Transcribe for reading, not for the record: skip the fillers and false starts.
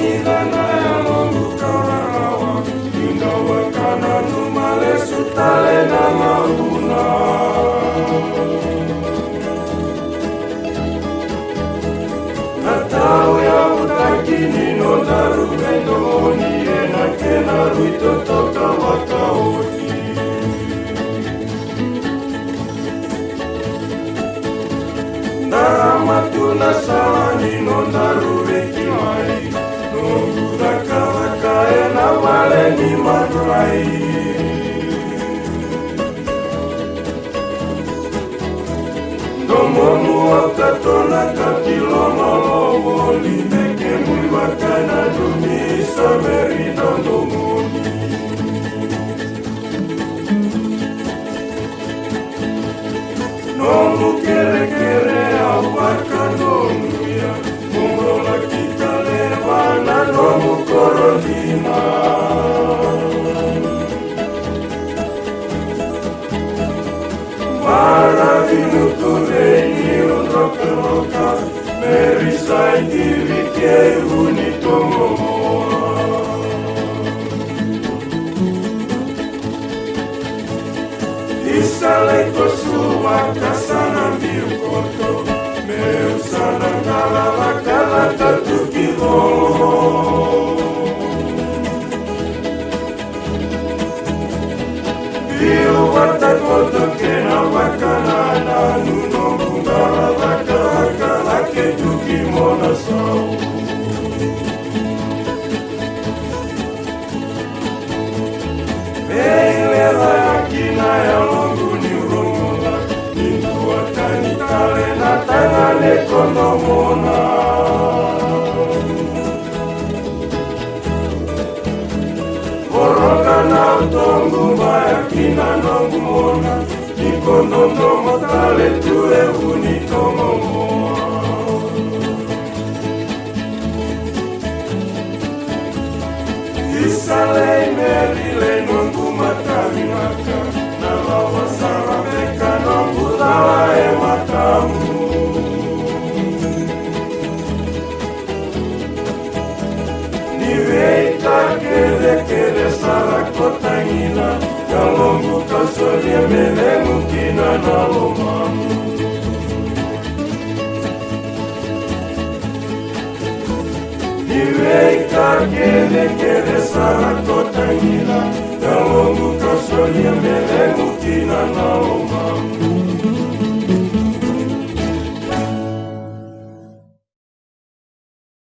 nilana ya longu kaurawa ingawa kana numale sutale na mauna natau ya utakini no daru vendoni ena kena ruito toka wakaoni Naramatuna salani no daru vekimai no guraka ena male ni madrai Domonu wakatona katiloma loboli Meke mui wakana dumi sameri domoni Nomu kere kere au wakanomuya Mumrola kita levana nomu korodina Maravinu kureni unroka loka Merisai diri ke unitomomoa Isale kosuwa kasana miukoto Meu sana kalala kalata tukilo Io wata koto kena wakana na nuno bungala waka lake tukimona sau Eilela yakina ya longu ni urongola Nintuatani kale na tangane kondomona Oroka na utongu mayakina nongu mona Nikonono motale tue unitomo moa Isale merile nongu mataminaka Na lawa sarameka nongu lawa e matamu Niveita kere sarakotangina Kalongu kasolie melemu kina na lomamu Niveita kere sarakotangina